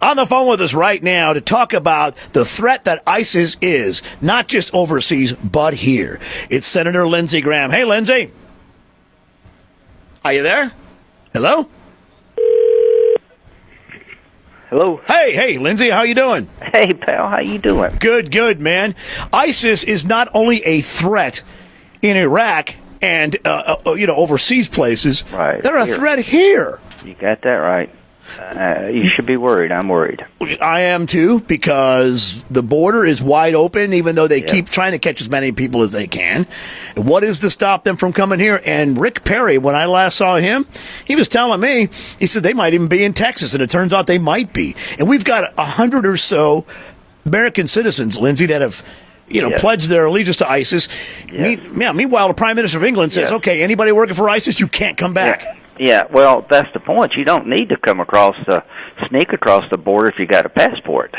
On the phone with us right now to talk about the threat that ISIS is, not just overseas, but here. It's Senator Lindsey Graham. Hey, Lindsey. Are you there? Hello? Hello. Hey, Lindsey, how you doing? Hey, pal, how you doing? Good, man. ISIS is not only a threat in Iraq and, overseas places. Right. They're a threat here. You got that right. You should be worried. I'm worried. I am too, because the border is wide open, even though they keep trying to catch as many people as they can. What is to stop them from coming here? And Rick Perry, when I last saw him, he was telling me, he said they might even be in Texas, and it turns out they might be. And we've got 100 or so American citizens, Lindsey, that have pledged their allegiance to ISIS. Meanwhile, the Prime Minister of England says, okay, anybody working for ISIS, you can't come back. Yeah, well, that's the point. You don't need to sneak across the border if you got a passport.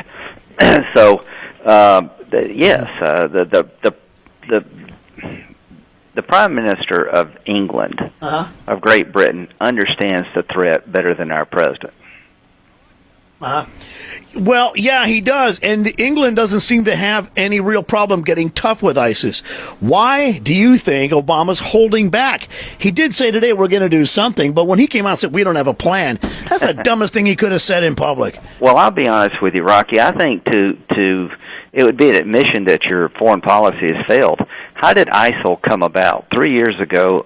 So, the Prime Minister of England, of Great Britain, understands the threat better than our president. Well, yeah, he does. And England doesn't seem to have any real problem getting tough with ISIS. Why do you think Obama's holding back? He did say today we're going to do something, but when he came out and said we don't have a plan, that's the dumbest thing he could have said in public. Well, I'll be honest with you, Rocky. I think it would be an admission that your foreign policy has failed. How did ISIL come about? 3 years ago,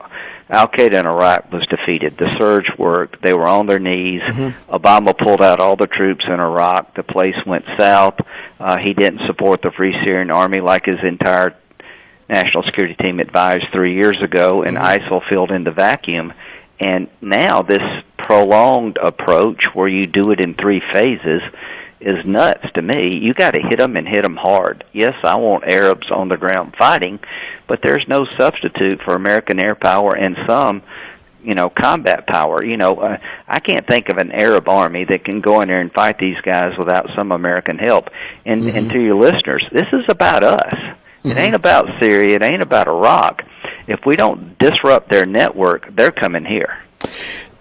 Al-Qaeda in Iraq was defeated. The surge worked. They were on their knees. Obama pulled out all the troops in Iraq. The place went south. He didn't support the Free Syrian Army like his entire national security team advised 3 years ago, and ISIL filled in the vacuum. And now this prolonged approach where you do it in 3 phases is nuts to me. You got to hit them and hit them hard. Yes, I want Arabs on the ground fighting, but there's no substitute for American air power and some, combat power. I can't think of an Arab army that can go in there and fight these guys without some American help. And to your listeners, this is about us. It ain't about Syria. It ain't about Iraq. If we don't disrupt their network, they're coming here.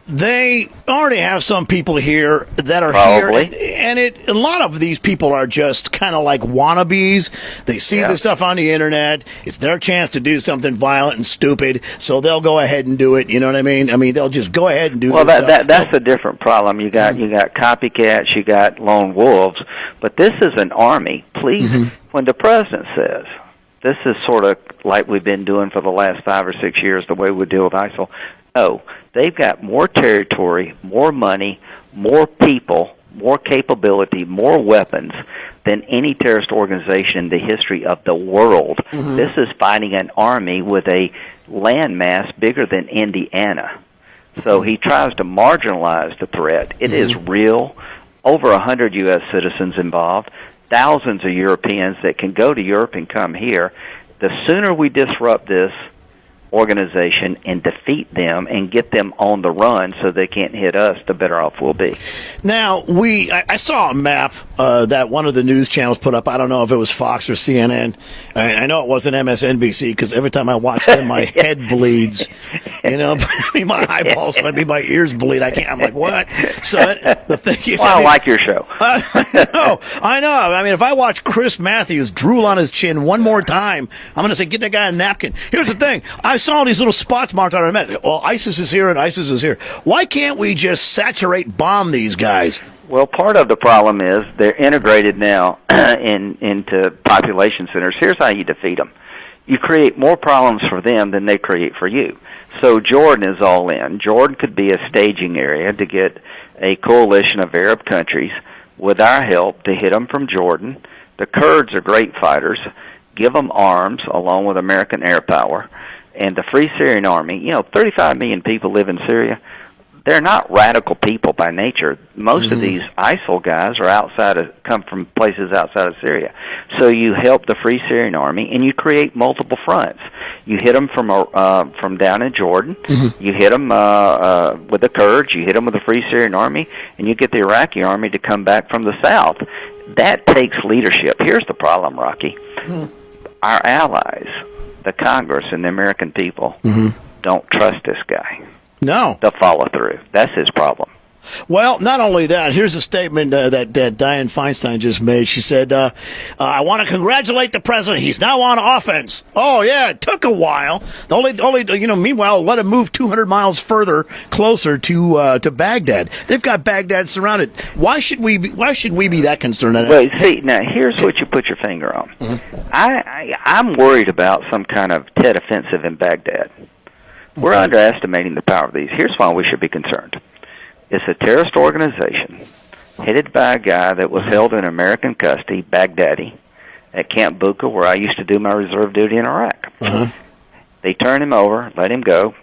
They already have some people here that are Probably. here, and a lot of these people are just kind of like wannabes. They see this stuff on the internet. It's their chance to do something violent and stupid, so they'll go ahead and do it. You know what I mean? They'll just go ahead and do. Well, that's a different problem. You got copycats, you got lone wolves, but this is an army. Please, when the president says this is sort of like we've been doing for the last 5 or 6 years, the way we deal with ISIL. Oh, they've got more territory, more money, more people, more capability, more weapons than any terrorist organization in the history of the world. This is fighting an army with a landmass bigger than Indiana. So he tries to marginalize the threat. It is real. Over 100 U.S. citizens involved, thousands of Europeans that can go to Europe and come here. The sooner we disrupt this organization and defeat them and get them on the run so they can't hit us, the better off we'll be. Now, I saw a map that one of the news channels put up. I don't know if it was Fox or CNN. I know it wasn't MSNBC because every time I watch them, my head bleeds. My eyeballs, my ears bleed. I'm like, what? So the thing is, I like your show. I know. If I watch Chris Matthews drool on his chin one more time, I'm going to say, get that guy a napkin. Here's the thing. I saw all these little spots marked on our map. Well, ISIS is here and ISIS is here. Why can't we just saturate bomb these guys? Well, part of the problem is they're integrated now into population centers. Here's how you defeat them. You create more problems for them than they create for you. So Jordan is all in. Jordan could be a staging area to get a coalition of Arab countries with our help to hit them from Jordan. The Kurds are great fighters. Give them arms along with American air power. And the Free Syrian Army, 35 million people live in Syria. They're not radical people by nature. Most of these ISIL guys are come from places outside of Syria. So you help the Free Syrian Army, and you create multiple fronts. You hit them from down in Jordan. You hit them with the Kurds. You hit them with the Free Syrian Army, and you get the Iraqi army to come back from the south. That takes leadership. Here's the problem, Rocky. Our allies, the Congress and the American people, don't trust this guy. No. The follow through. That's his problem. Well, not only that, here's a statement that Dianne Feinstein just made. She said, I want to congratulate the president. He's now on offense. Oh, yeah, it took a while. Meanwhile, let him move 200 miles closer to Baghdad. They've got Baghdad surrounded. Why should we be that concerned? Well, see, now, here's what you put your finger on. Mm-hmm. I'm worried about some kind of Tet offensive in Baghdad. We're underestimating the power of these. Here's why we should be concerned. It's a terrorist organization headed by a guy that was held in American custody, Baghdadi, at Camp Bucca, where I used to do my reserve duty in Iraq. Uh-huh. They turn him over, let him go,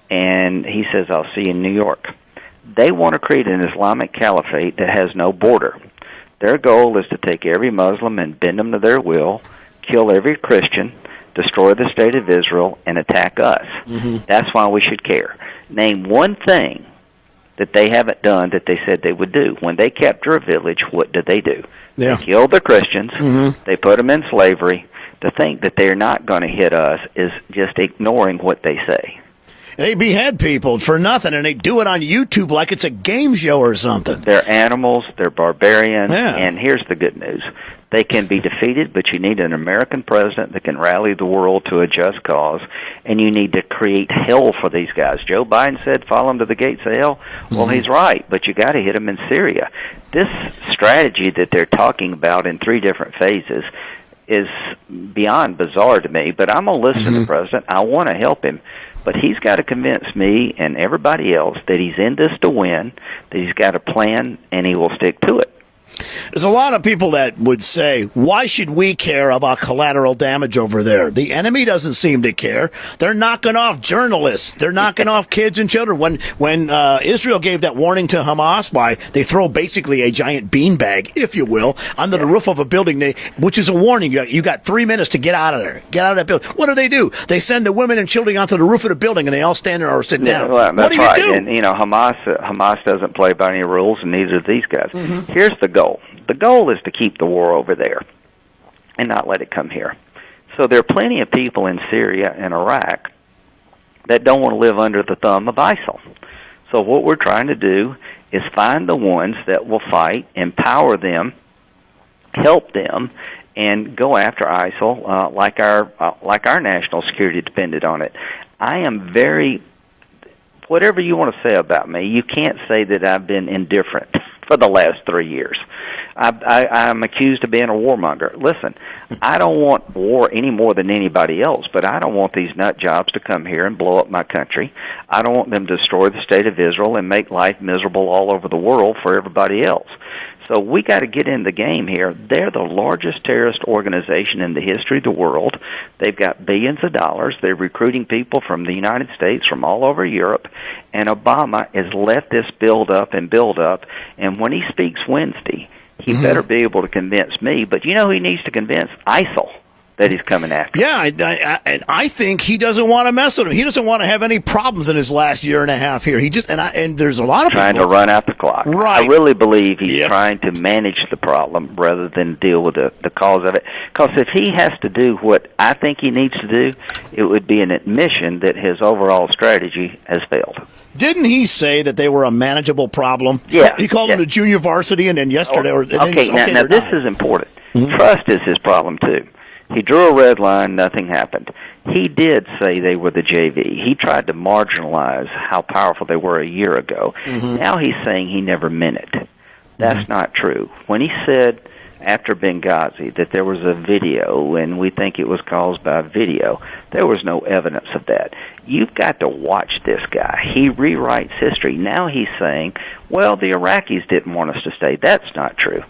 and he says, I'll see you in New York. They want to create an Islamic caliphate that has no border. Their goal is to take every Muslim and bend them to their will, kill every Christian, destroy the state of Israel, and attack us. Mm-hmm. That's why we should care. Name one thing that they haven't done that they said they would do. When they capture a village, what did they do? Yeah. They killed the Christians. Mm-hmm. They put them in slavery. To think that they're not going to hit us is just ignoring what they say. They behead people for nothing, and they do it on YouTube like it's a game show or something. They're animals. They're barbarians. Yeah. And here's the good news. They can be defeated, but you need an American president that can rally the world to a just cause, and you need to create hell for these guys. Joe Biden said, follow them to the gates of hell. Well, he's right, but you got to hit them in Syria. This strategy that they're talking about in 3 different phases is beyond bizarre to me, but I'm going to listen to the president. I want to help him. But he's got to convince me and everybody else that he's in this to win, that he's got a plan, and he will stick to it. There's a lot of people that would say, why should we care about collateral damage over there? The enemy doesn't seem to care. They're knocking off journalists. They're knocking off kids and children. When Israel gave that warning to Hamas, they throw basically a giant beanbag, if you will, under the roof of a building, which is a warning. You got 3 minutes to get out of there. Get out of that building. What do? They send the women and children onto the roof of the building, and they all stand there or sit down. Well, what do you do? And, Hamas doesn't play by any rules, and neither do these guys. Mm-hmm. Here's the goal. The goal is to keep the war over there and not let it come here. So there are plenty of people in Syria and Iraq that don't want to live under the thumb of ISIL. So what we're trying to do is find the ones that will fight, empower them, help them, and go after ISIL like our national security depended on it. I am whatever you want to say about me, you can't say that I've been indifferent for the last 3 years. I'm accused of being a warmonger. Listen, I don't want war any more than anybody else, but I don't want these nut jobs to come here and blow up my country. I don't want them to destroy the state of Israel and make life miserable all over the world for everybody else. So we got to get in the game here. They're the largest terrorist organization in the history of the world. They've got billions of dollars. They're recruiting people from the United States, from all over Europe, and Obama has let this build up, and when he speaks Wednesday, he better be able to convince me. But you know who he needs to convince? ISIL. That he's coming after. Yeah, and I think he doesn't want to mess with him. He doesn't want to have any problems in his last year and a half here. And there's a lot of trying people to run out the clock. Right. I really believe he's trying to manage the problem rather than deal with the cause of it. Because if he has to do what I think he needs to do, it would be an admission that his overall strategy has failed. Didn't he say that they were a manageable problem? Yeah. He called them the junior varsity, and then yesterday... Now this is important. Mm-hmm. Trust is his problem, too. He drew a red line, nothing happened. He did say they were the JV. He tried to marginalize how powerful they were a year ago. Mm-hmm. Now he's saying he never meant it. That's not true. When he said after Benghazi that there was a video and we think it was caused by video, there was no evidence of that. You've got to watch this guy. He rewrites history. Now he's saying, well, the Iraqis didn't want us to stay. That's not true.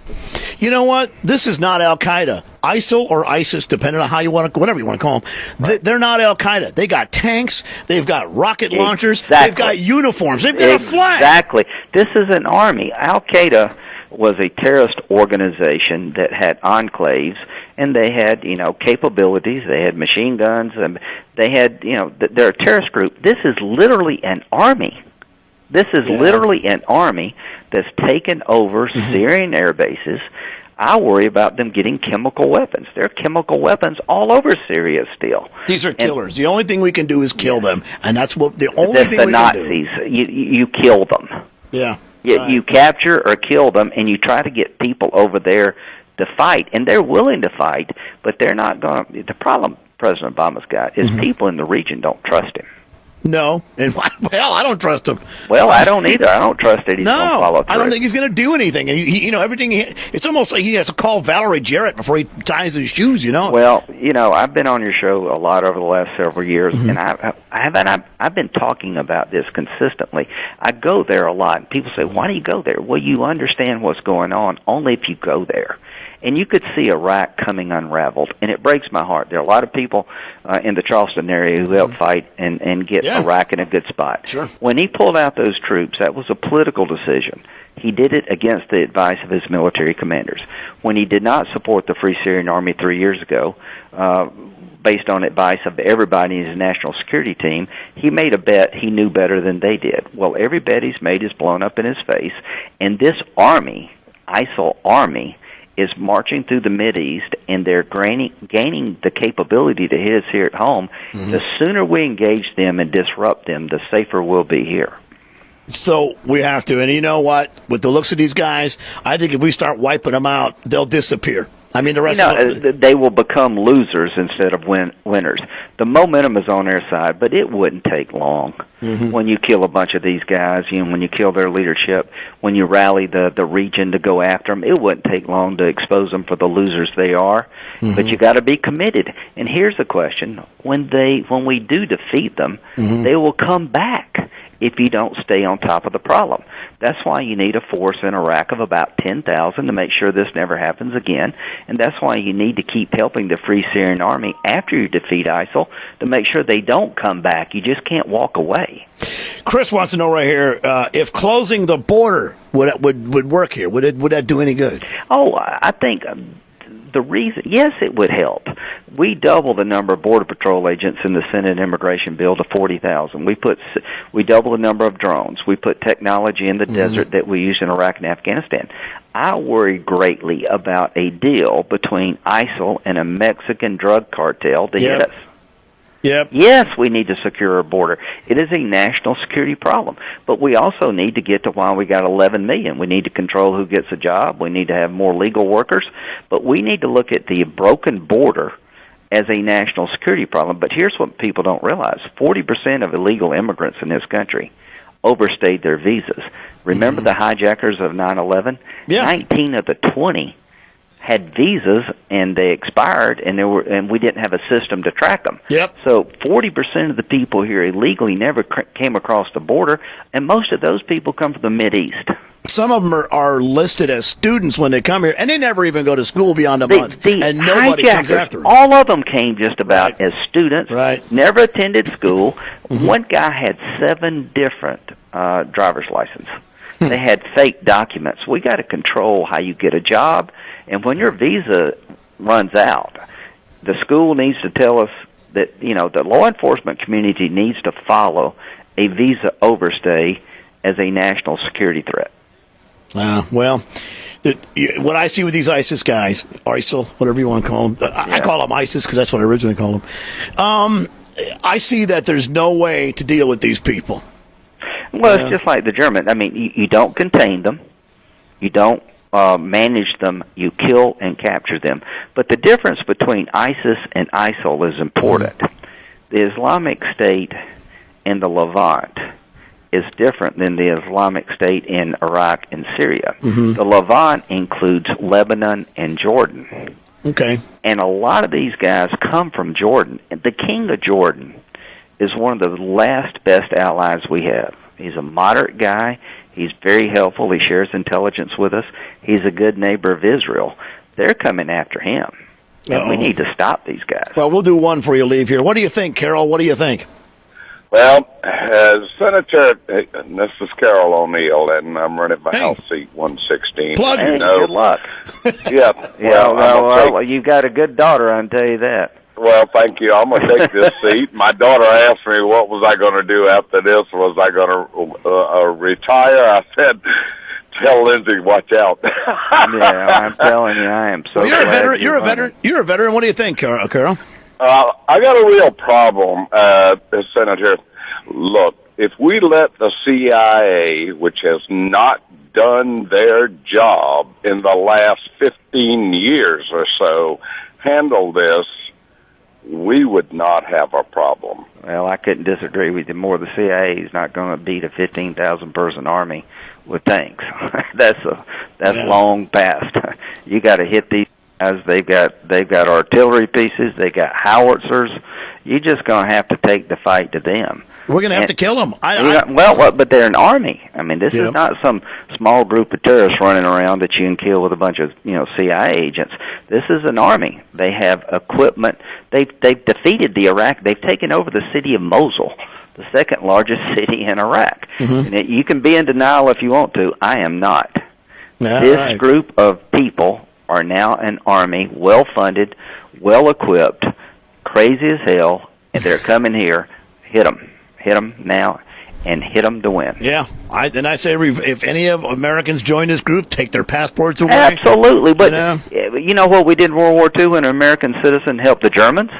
You know what? This is not Al-Qaeda. ISIL or ISIS, depending on how you want to, whatever you want to call them, they're not Al-Qaeda. They got tanks. They've got rocket launchers. They've got uniforms. They've got a flag. Exactly. This is an army. Al-Qaeda was a terrorist organization that had enclaves, and they had, capabilities. They had machine guns, and they had, they're a terrorist group. This is literally an army. This is literally an army that's taken over Syrian air bases. I worry about them getting chemical weapons. There are chemical weapons all over Syria still. These are killers. The only thing we can do is kill them, and that's what the only thing we Nazis. can do. You kill them. Yeah. You capture or kill them, and you try to get people over there to fight, and they're willing to fight, but they're not going to. The problem President Obama's got is people in the region don't trust him. No, and well, I don't trust him. Well, I don't either. I don't trust that he's going to follow through. I don't think he's going to do anything. And everything. It's almost like he has to call Valerie Jarrett before he ties his shoes. Well, I've been on your show a lot over the last several years, and I've been talking about this consistently. I go there a lot, and people say, "Why do you go there?" Well, you understand what's going on only if you go there. And you could see Iraq coming unraveled, and it breaks my heart. There are a lot of people in the Charleston area who helped fight and get Iraq in a good spot. Sure. When he pulled out those troops, that was a political decision. He did it against the advice of his military commanders. When he did not support the Free Syrian Army 3 years ago, based on advice of everybody in his national security team, he made a bet he knew better than they did. Well, every bet he's made is blown up in his face, and this army, ISIL army, is marching through the Mideast, and they're gaining the capability to hit us here at home. The sooner we engage them and disrupt them, the safer we'll be here. So we have to. And you know what? With the looks of these guys, I think if we start wiping them out, they'll disappear. I mean, the rest of them, they will become losers instead of winners. The momentum is on their side, but it wouldn't take long. When you kill a bunch of these guys, when you kill their leadership, when you rally the region to go after them, it wouldn't take long to expose them for the losers they are. But you got to be committed. And here's the question: when we do defeat them, they will come back if you don't stay on top of the problem. That's why you need a force in Iraq of about 10,000 to make sure this never happens again, and that's why you need to keep helping the Free Syrian Army after you defeat ISIL to make sure they don't come back. You just can't walk away. Chris wants to know right here, if closing the border would work here, would that do any good? Oh, I think the reason, yes, it would help. We double the number of Border Patrol agents in the Senate immigration bill to 40,000. We double the number of drones. We put technology in the desert that we use in Iraq and Afghanistan. I worry greatly about a deal between ISIL and a Mexican drug cartel to hit us. Yep. Yes, we need to secure our border. It is a national security problem. But we also need to get to why we got 11 million. We need to control who gets a job. We need to have more legal workers. But we need to look at the broken border as a national security problem. But here's what people don't realize. 40% of illegal immigrants in this country overstayed their visas. Remember the hijackers of 9/11? Yeah. 19 of the 20 had visas and they expired, and we didn't have a system to track them. Yep. So 40% of the people here illegally never came across the border, and most of those people come from the Mideast. Some of them are listed as students when they come here, and they never even go to school beyond a month, and nobody comes after them. All of them came just about as students, never attended school. One guy had 7 different driver's licenses. They had fake documents. We got to control how you get a job. And when your visa runs out, the school needs to tell us that, the law enforcement community needs to follow a visa overstay as a national security threat. Well, what I see with these ISIS guys, ISIL, whatever you want to call them, I call them ISIS because that's what I originally called them. I see that there's no way to deal with these people. Well, it's just like the German. I mean, you don't contain them. You don't manage them. You kill and capture them. But the difference between ISIS and ISIL is important. The Islamic State in the Levant is different than the Islamic State in Iraq and Syria. The Levant includes Lebanon and Jordan. Okay. And a lot of these guys come from Jordan. And the king of Jordan is one of the last best allies we have. He's a moderate guy. He's very helpful. He shares intelligence with us. He's a good neighbor of Israel. They're coming after him. And we need to stop these guys. Well, we'll do one before you leave here. What do you think, Carol? What do you think? Well, Senator, this is Carol O'Neill, and I'm running my House seat 116. Plug. Hey, good luck. Yeah. Well, you've got a good daughter, I can tell you that. Well, thank you. I'm going to take this seat. My daughter asked me what was I going to do after this. Was I going to retire? I said, tell Lindsey, watch out. Yeah, I'm telling you, I am so well, you're glad a veteran. You're a veteran. What do you think, Carol? I got a real problem, Senator. Look, if we let the CIA, which has not done their job in the last 15 years or so, handle this, we would not have a problem. Well, I couldn't disagree with you more. The CIA is not going to beat a 15,000 person army with tanks. That's long past. You got to hit these guys. They've got artillery pieces. They got howitzers. You're just going to have to take the fight to them. We're going to have to kill them. But they're an army. I mean, this is not some small group of terrorists running around that you can kill with a bunch of CIA agents. This is an army. They have equipment. They've defeated the Iraq. They've taken over the city of Mosul, the second largest city in Iraq. Mm-hmm. And you can be in denial if you want to. I am not. This group of people are now an army, well-funded, well-equipped, crazy as hell, and they're coming here. Hit them now, and hit them to win. Yeah, I say if any of Americans join this group, take their passports away. Absolutely, but you know what we did in World War II when an American citizen helped the Germans?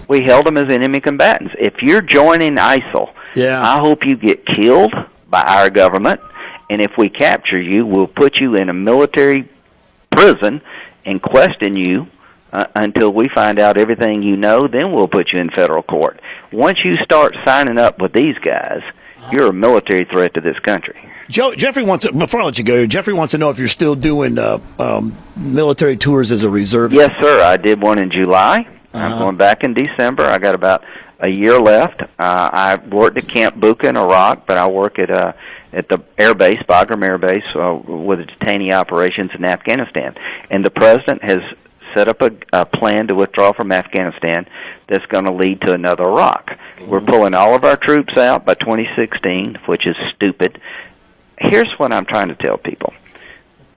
We held them as enemy combatants. If you're joining ISIL, I hope you get killed by our government, and if we capture you, we'll put you in a military prison and question you until we find out everything you know, then we'll put you in federal court. Once you start signing up with these guys, you're a military threat to this country. Jeffrey before I let you go, Jeffrey wants to know if you're still doing military tours as a reservist. Yes, sir. I did one in July. I'm going back in December. I got about a year left. I worked at Camp Bucca in Iraq, but I work at the air base, Bagram Air Base, with the detainee operations in Afghanistan. And the president has set up a plan to withdraw from Afghanistan that's going to lead to another Iraq. We're pulling all of our troops out by 2016, which is stupid. Here's what I'm trying to tell people.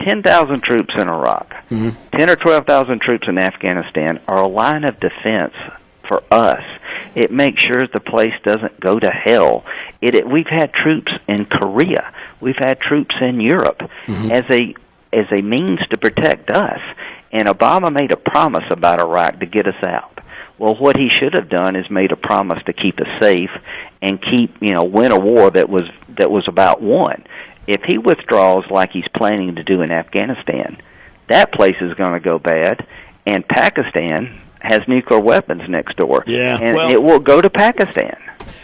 10,000 troops in Iraq, 10 or 12,000 troops in Afghanistan are a line of defense for us. It makes sure the place doesn't go to hell. We've had troops in Korea. We've had troops in Europe as a means to protect us. And Obama made a promise about Iraq to get us out. Well, what he should have done is made a promise to keep us safe and win a war that was about won. If he withdraws like he's planning to do in Afghanistan, that place is going to go bad, and Pakistan has nuclear weapons next door. Yeah, and it will go to Pakistan.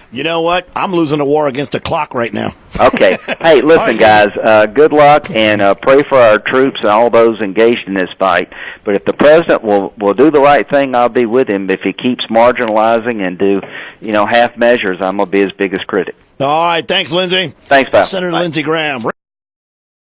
You know what? I'm losing a war against the clock right now. Okay. Hey, listen, guys, good luck, and pray for our troops and all those engaged in this fight. But if the president will do the right thing, I'll be with him. If he keeps marginalizing and do, half measures, I'm going to be his biggest critic. All right. Thanks, Lindsey. Thanks, pal. Senator Bye. Lindsey Graham.